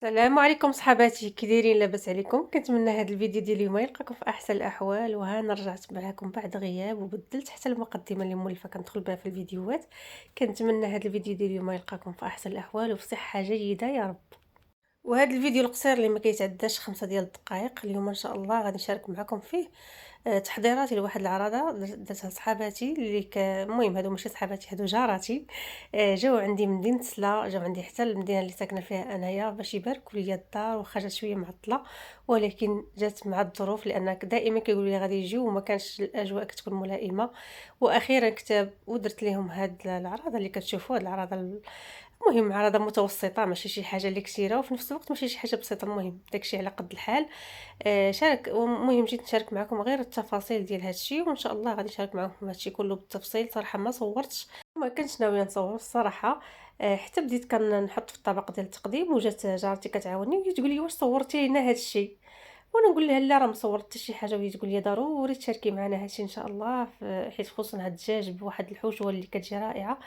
السلام عليكم صحباتي، كي دايرين؟ لاباس عليكم؟ كنتمنى هذا الفيديو ديال اليوم يلقاكم في احسن الاحوال. وهانا رجعت معكم بعد غياب وبدلت حتى المقدمه اللي مولفه كندخل بها في الفيديوهات. كنتمنى هذا الفيديو ديال اليوم يلقاكم في احسن الاحوال وفي صحه جيده يا رب. وهذا الفيديو القصير اللي ما كيتعداش 5 ديال الدقائق اليوم ان شاء الله غادي نشارك معكم فيه تحضيراتي لواحد العراضه درتها لصحاباتي المهم هادو ماشي صحاباتي، هادو جاراتي. جاو عندي من مدينه سلا، جاو عندي حتى المدينه اللي ساكنه فيها انايا باش يباركوا لي الدار، واخا جات شويه معطله ولكن جات مع الظروف، لان دائما كيقولوا لي غادي يجيو وما كانش الاجواء كتكون ملائمه. واخيرا كتاب ودرت لهم هاد العراضه اللي كتشوفوا، هاد العراضه المهم عراضه متوسطه، ماشي شي حاجه اللي كثيره وفي نفس الوقت ماشي شي حاجه بسيطه، المهم داكشي على قد الحال. شارك المهم جيت نشارك معكم غير التفاصيل ديال هادشي، وان شاء الله غادي نشارك معكم هادشي كله بالتفصيل. صراحه ما صورتش، ما كنتش ناويه نصور الصراحه. حتى بديت كنحط في الطبق ديال التقديم وجات جارتي كتعاوني وهي تقول لي واش صورتي لنا هادشي، وانا نقول لها لا راه ما صورت حتى شي حاجه، وهي تقول لي ضروري تشاركي معنا هادشي ان شاء الله، حيت خصوصا هاد الدجاج بواحد الحشوه اللي كتجي رائعه.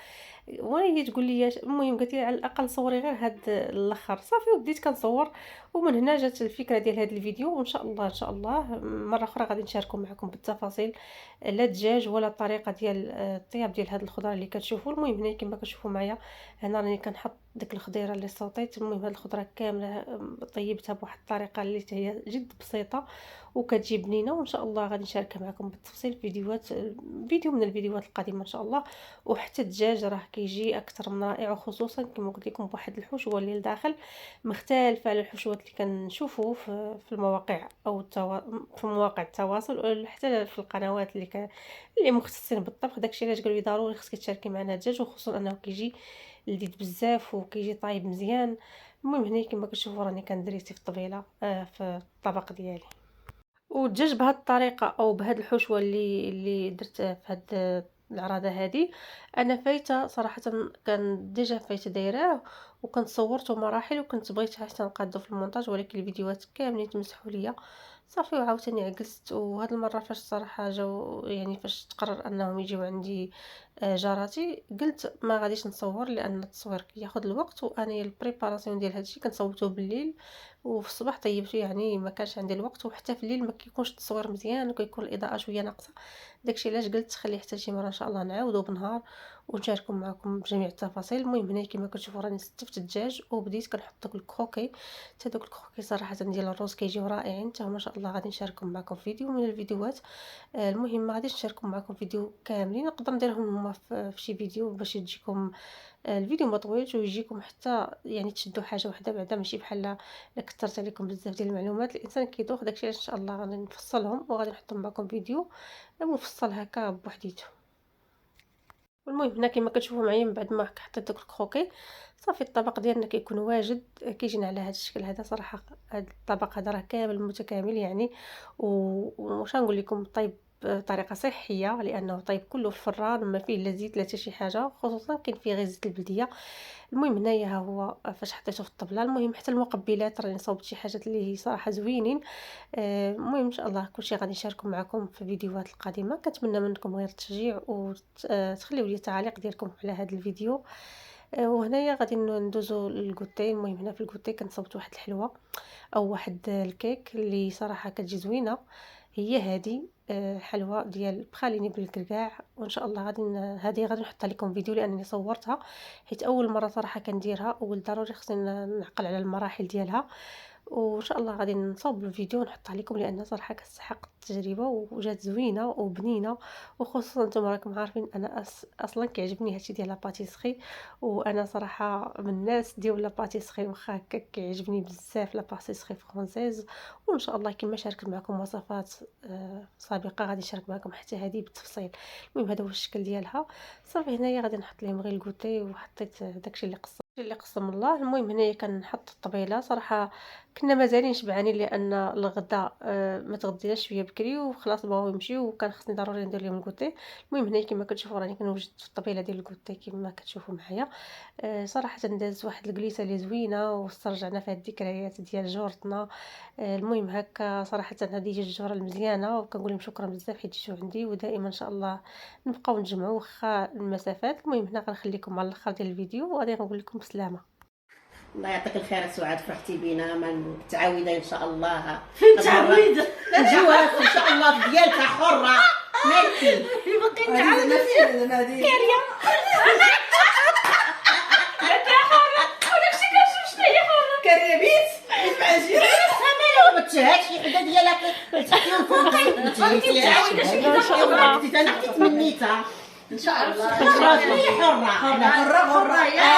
وهي تقول لي المهم قالت لي على الاقل صوري غير هاد الاخر، صافي وبديت كنصور. ومن هنا جات الفكره ديال هاد الفيديو، وان شاء الله ان شاء الله مره اخرى غادي نشاركوا معكم بالتفاصيل، لا الدجاج ولا الطريقه ديال الطياب ديال هاد الخضره اللي كتشوفوا. المهم هنا كما كتشوفوا معايا، هنا راني كنحط ديك الخضيره اللي صوتيت. المهم هاد الخضره كامله طيبتها بواحد الطريقه اللي هي جد بسيطه وكتجي بنينه، وان شاء الله غادي نشاركها معكم بالتفصيل في فيديوهات، فيديو من الفيديوهات القادمه ان شاء الله. وحتى الدجاج راه كيجي اكثر من رائع، وخصوصا كما قلت لكم بواحد الحشوه اللي لداخل مختلفه على الحشوات اللي كنشوفوا في المواقع او في مواقع التواصل ولا حتى في القنوات اللي مختصين بالطبخ. داكشي علاش قالوا لي ضروري خصك تشاركي معنا الدجاج، وخصوصا انه كيجي لذيذ بزاف وكيجي طايب مزيان. المهم هنا كما كتشوفوا راني كندريتي في الطبيله في الطبق ديالي، والدجاج بهاد الطريقة أو بهاد الحشوة اللي درت في هاد العراضة هادي، أنا فايتة صراحةً. كان ديجا فايتة دايراه وكنت صورته مراحل وكنت بغيت حتى نقادو في المونتاج، ولكن الفيديوهات كاملين تمسحوا ليا صافي. وعاوتاني عكست، وهاد المرة فاش الصراحة جاو يعني فاش تقرر أنهم يجيو عندي جاراتي، قلت ما غاديش نصور لأن التصوير كياخد الوقت، وأنايا البريباراسيون ديال هادشي كنصوتو بالليل وفي الصباح طيبته، يعني ما كانش عندي الوقت، وحتى في الليل ما كيكونش التصوير مزيان وكيكون الاضاءه شويه ناقصه. داكشي علاش قلت خلي حتى شي مره ان شاء الله نعاودو بنهار ونشاركو معكم بجميع التفاصيل. المهم هنا كما كتشوفوا راني ستفت الدجاج وبديت كنحط داك الكروكي. حتى دوك الكروكي صراحه ديال الروز كيجيو رائعين حتى هما ان شاء الله غادي نشاركهم معكم في فيديو من الفيديوهات. المهم ما غاديش نشارككم معكم فيديو كاملين، نقدر نديرهم هما في شي فيديو باش تجيكم الفيديو ما طويلش ويجيكم حتى يعني تشدوا حاجه واحده بعدا، ماشي بحال لا كثرت عليكم بزاف ديال المعلومات. الانسان كيدوخ، داكشي علاش ان شاء الله غادي نفصلهم وغادي نحطهم معكم فيديو مفصل هكا بوحديتو. والمهم هنا كما كتشوفوا معايا من بعد ما حطيت داك الكروكي صافي الطبق ديالنا كيكون واجد، كيجينا على هذا الشكل هذا. صراحه هذا الطبق هذا راه كامل متكامل يعني، وش نقول لكم طيب بطريقه صحيه لانه طيب كله في الفران ما فيه لا زيت لا حتى شي حاجه، خصوصا كاين فيه غير زيت البلديه. المهم هنايا ها هو فاش حطيته في الطبله. المهم حتى المقبلات راني صوبت شي حاجات اللي صراحه زوينين. المهم ان شاء الله كلشي غادي نشاركو معكم في الفيديوهات القادمه. كنتمنى منكم غير التشجيع وتخليو لي التعليق ديالكم على هذا الفيديو. وهنايا غادي ندوزو للكوتي. المهم هنا في الكوتي كنصوبت واحد الحلوه او واحد الكيك اللي صراحه كتجي زوينه، هي هذه حلوى ديال بخاليني بالكركاع. وان شاء الله هذه غادي نحطها لكم فيديو لانني صورتها، حيت اول مره صراحه كنديرها وقلت ضروري خصني نعقل على المراحل ديالها. وان شاء الله غادي نصاوب الفيديو ونحطها لكم لان صراحه كتسحق التجربه وجات زوينه وبنينه. وخصوصا نتوما راكم عارفين انا اصلا كيعجبني هادشي ديال لاباتيسري، وانا صراحه من الناس ديال لاباتيسري، واخا هكا كيعجبني بزاف لاباتيسري فرونسيز. وان شاء الله كما شاركت معكم وصفات سابقه غادي نشارك معكم حتى هذه بالتفصيل. المهم هذا هو الشكل ديالها. صافي هنايا غادي نحط لهم غير الكوتي وحطيت داكشي اللي قسم الله. المهم هنايا كنحط الطبيله. صراحه كنا مازالين شبعانين لان الغدا ما تغديناش شويه بكري وخلاص بغاو يمشيو وكان خصني ضروري ندير لهم الكوتي. المهم هنايا كما كتشوفوا راني كنوجد في الطبيله ديال الكوتي كما كتشوفوا معايا. صراحه دازت واحد الجليسه اللي زوينه واسترجعنا فيها الذكريات ديال جورتنا. المهم هكا صراحه هذه هي الجوره المزيانه، وكنقول لهم شكرا بزاف حيت جيتو عندي، ودائما ان شاء الله نبقاو نجمعوا واخا المسافات. المهم هنا غنخليكم على الاخر ديال الفيديو وغادي نقول لكم بسلامه. الله يعطيك الخير سعاد، فرحتي بينا، ما متعاوده ان شاء الله. متعوده الجواز ان شاء الله ديالك حره مالكي. باقي نتعاود كاريه وداكشي كنشوف شنو هي حره كاريه بيت ماشي ما تشهدش حدا ديالك تحتيهم فوقي. ما شاء الله. انا حتى تمنيتها ان شاء الله هي حره حره حره يا